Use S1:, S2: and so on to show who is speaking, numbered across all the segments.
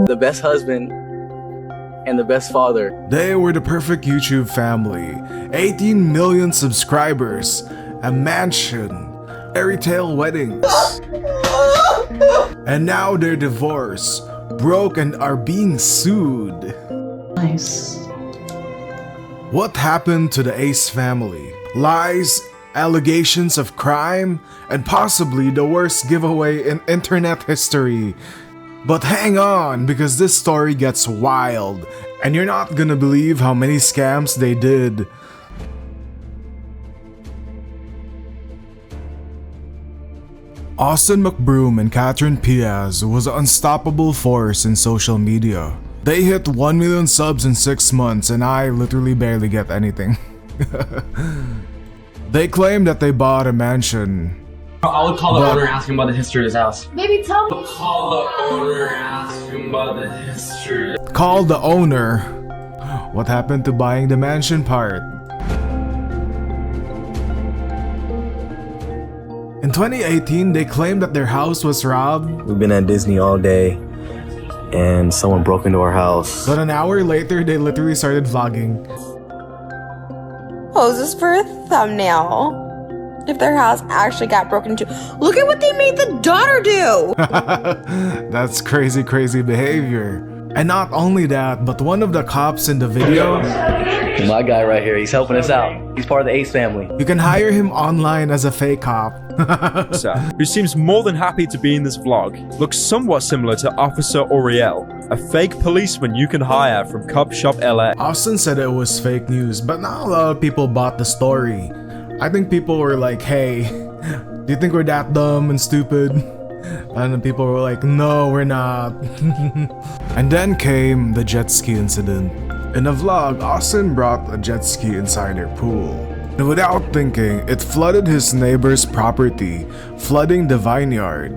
S1: The best husband and the best father.
S2: They were the perfect YouTube family. 18 million subscribers, a mansion, fairy tale weddings. And now they're divorced, broke, and are being sued.
S3: Nice.
S2: What happened to the Ace family? Lies, allegations of crime, and possibly the worst giveaway in internet history. But hang on, because this story gets wild, and you're not gonna believe how many scams they did. Austin McBroom and Catherine Paiz was an unstoppable force in social media. They hit 1 million subs in 6 months, and I literally barely get anything. They claim that they bought a mansion.
S4: I would call the owner and ask him about the history of his house.
S5: Maybe tell me.
S4: Call the owner and ask him about the history.
S2: Call the owner. What happened to buying the mansion part? In 2018, they claimed that their house was robbed.
S1: We've been at Disney all day and someone broke into our house.
S2: But an hour later, they literally started vlogging.
S5: Poses for a thumbnail. If their house actually got broken into. Look at what they made the daughter do!
S2: That's crazy behavior. And not only that, but one of the cops in the video,
S1: My guy right here, he's helping us out. He's part of the Ace family.
S2: you can hire him online as a fake cop.
S6: Who seems more than happy to be in this vlog, looks somewhat similar to Officer Oriel, a fake policeman you can hire from Cop Shop LA.
S2: Austin said it was fake news, but not a lot of people bought the story. I think people were like, hey, do you think we're that dumb and stupid? And then people were like, no, we're not. And then came the jet ski incident. In a vlog, Austin brought a jet ski inside their pool. And without thinking, it flooded his neighbor's property, flooding the vineyard.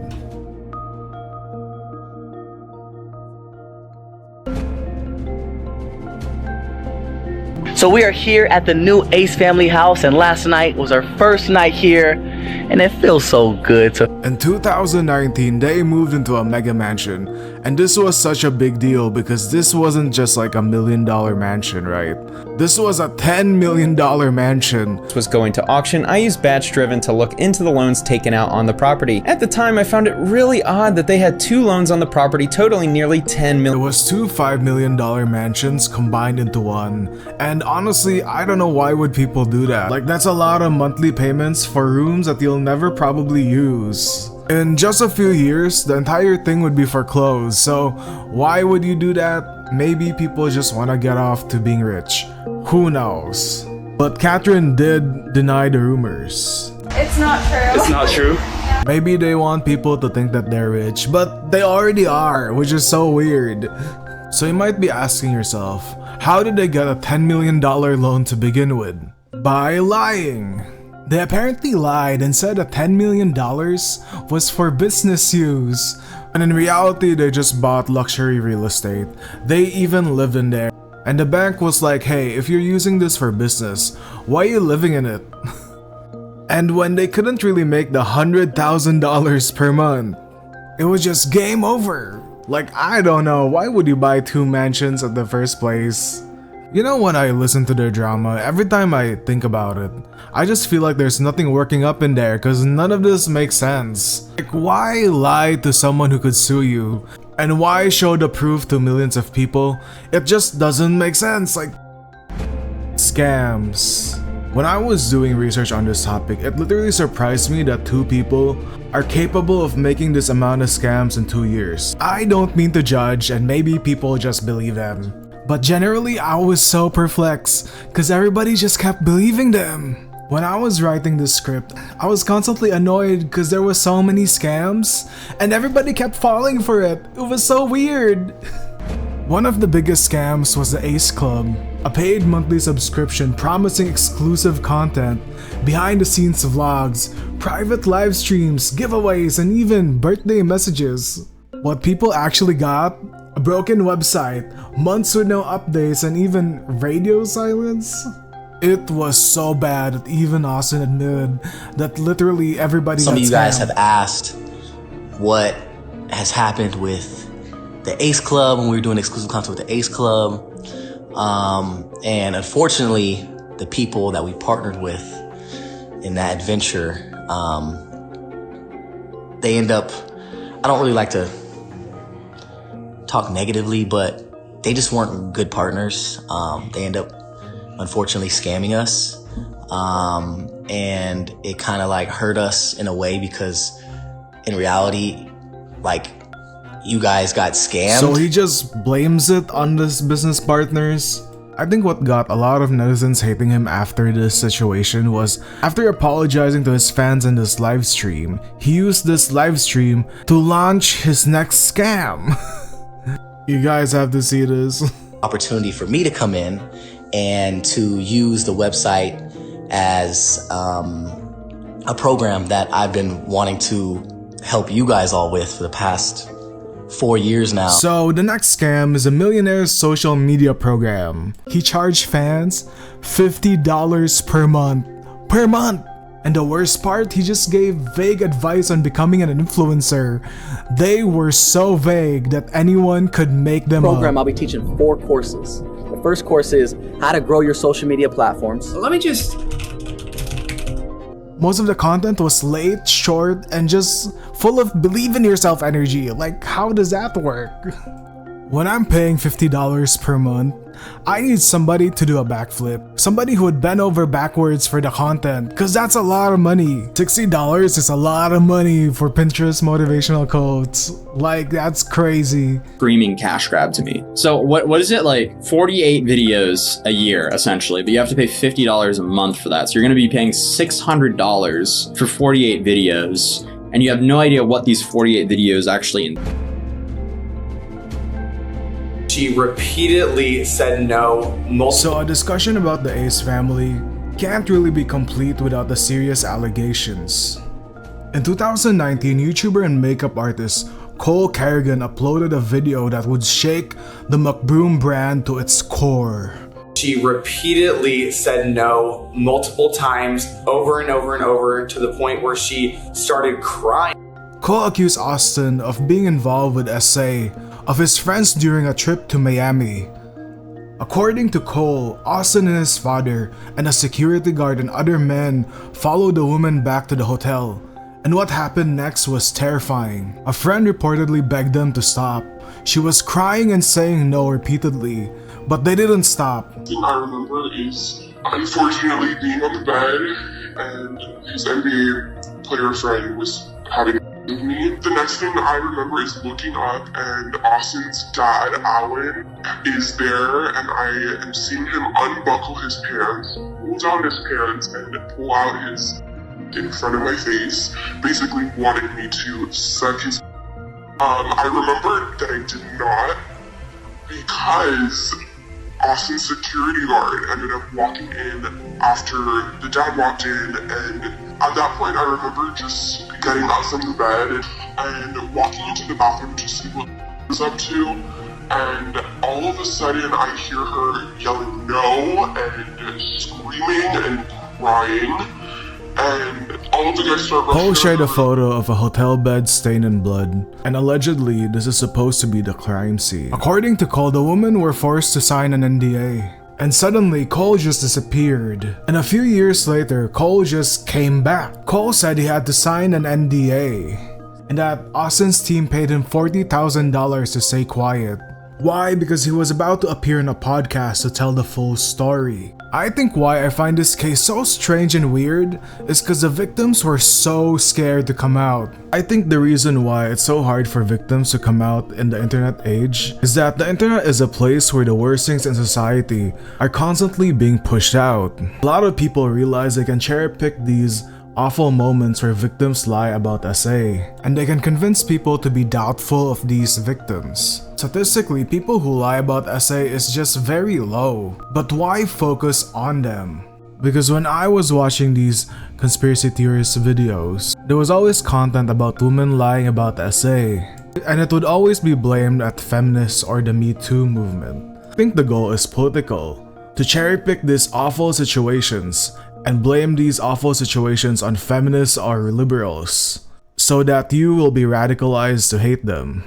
S1: So we are here at the new Ace family house, and last night was our first night here, and it feels so good to.
S2: In 2019, they moved into a mega mansion, and this was such a big deal because this wasn't just like $1 million mansion, right? This was a $10 million mansion.
S7: Was going to auction, I used Batch Driven to look into the loans taken out on the property. At the time, I found it really odd that they had 2 loans on the property totaling nearly $10
S2: It
S7: million.
S2: was 2 $5 million mansions combined into one, and honestly, I don't know why would people do that. Like, that's a lot of monthly payments for rooms that you'll never probably use. In just a few years, the entire thing would be foreclosed, so why would you do that? Maybe people just want to get off to being rich. Who knows? But Catherine did deny the rumors.
S5: It's not true.
S4: It's not true.
S2: Maybe they want people to think that they're rich, but they already are, which is so weird. So you might be asking yourself, how did they get a $10 million loan to begin with? By lying. They apparently lied and said that $10 million was for business use. And in reality, they just bought luxury real estate. They even lived in there. And the bank was like, hey, if you're using this for business, why are you living in it? And when they couldn't really make the $100,000 per month, it was just game over. Like, I don't know, why would you buy 2 mansions in the first place? You know, when I listen to their drama, every time I think about it, I just feel like there's nothing working up in there because none of this makes sense. Like, why lie to someone who could sue you? And why show the proof to millions of people? It just doesn't make sense. Like, scams. When I was doing research on this topic, it literally surprised me that 2 people are capable of making this amount of scams in 2 years. I don't mean to judge, and maybe people just believe them. But generally, I was so perplexed because everybody just kept believing them. When I was writing this script, I was constantly annoyed because there were so many scams and everybody kept falling for it. It was so weird. One of the biggest scams was the Ace Club, a paid monthly subscription promising exclusive content, behind the scenes vlogs, private live streams, giveaways, and even birthday messages. What people actually got? A broken website, months with no updates, and even radio silence? It was so bad that even Austin admitted that literally everybody
S8: Some
S2: got
S8: of you guys
S2: scammed.
S8: have asked what
S1: has happened with the Ace Club when we were doing exclusive content with the Ace Club. And unfortunately, the people that we partnered with in that adventure, they end up, I don't really like to talk negatively, but they just weren't good partners. They end up unfortunately scamming us. And it kind of like hurt us in a way because in reality, like, you guys got scammed.
S2: So he just blames it on his business partners. I think what got a lot of netizens hating him after this situation was after apologizing to his fans in this live stream, he used this live stream to launch his next scam. You guys have to see this.
S1: Opportunity for me to come in and to use the website as a program that I've been wanting to help you guys all with for the past 4 years now.
S2: So the next scam is a millionaire's social media program. He charged fans $50 per month. Per month! And the worst part, he just gave vague advice on becoming an influencer. They were so vague that anyone could make them
S3: program,
S2: up.
S3: I'll be teaching 4 courses. The first course is how to grow your social media platforms.
S4: Let me just...
S2: Most of the content was late, short, and just full of believe in yourself energy. Like, how does that work? When I'm paying $50 per month, I need somebody to do a backflip. Somebody who would bend over backwards for the content, cause that's a lot of money. $60 is a lot of money for Pinterest motivational quotes. Like, that's crazy.
S8: Screaming cash grab to me. So what is it, like 48 videos a year essentially, but you have to pay $50 a month for that. So you're gonna be paying $600 for 48 videos, and you have no idea what these 48 videos actually
S4: She repeatedly said no multiple.
S2: So a discussion about the Ace family can't really be complete without the serious allegations. In 2019, YouTuber and makeup artist Cole Kerrigan uploaded a video that would shake the McBroom brand to its core.
S4: She repeatedly said no multiple times, over and over and over, to the point where she started crying.
S2: Cole accused Austin of being involved with SA of his friends during a trip to Miami. According to Cole, Austin and his father and a security guard and other men followed the woman back to the hotel. And what happened next was terrifying. A friend reportedly begged them to stop. She was crying and saying no repeatedly, but they didn't stop.
S9: The thing I remember is unfortunately being on the bed and his NBA player friend was having with me. The next thing I remember is looking up and Austin's dad, Alan, is there, and I am seeing him unbuckle his pants, pull down his pants, and pull out his in front of my face, basically wanting me to suck his. I remember that I did not, because Austin's security guard ended up walking in after the dad walked in, and at that point I remember just getting up from the bed and walking into the bathroom to see what she was up to, and all of a sudden I hear her yelling no and screaming and crying, and all of the guys start rushing.
S2: Cole shared a photo of a hotel bed stained in blood, and allegedly this is supposed to be the crime scene. According to Cole, the women were forced to sign an NDA. And suddenly, Cole just disappeared. And a few years later, Cole just came back. Cole said he had to sign an NDA, and that Austin's team paid him $40,000 to stay quiet. Why? Because he was about to appear in a podcast to tell the full story. I think why I find this case so strange and weird is because the victims were so scared to come out. I think the reason why it's so hard for victims to come out in the internet age is that the internet is a place where the worst things in society are constantly being pushed out. A lot of people realize they can cherry pick these awful moments where victims lie about SA, and they can convince people to be doubtful of these victims. Statistically, people who lie about SA is just very low, but why focus on them? Because when I was watching these conspiracy theorist videos, there was always content about women lying about SA, and it would always be blamed at feminists or the Me Too movement. I think the goal is political, to cherry pick these awful situations and blame these awful situations on feminists or liberals. so that you will be radicalized to hate them.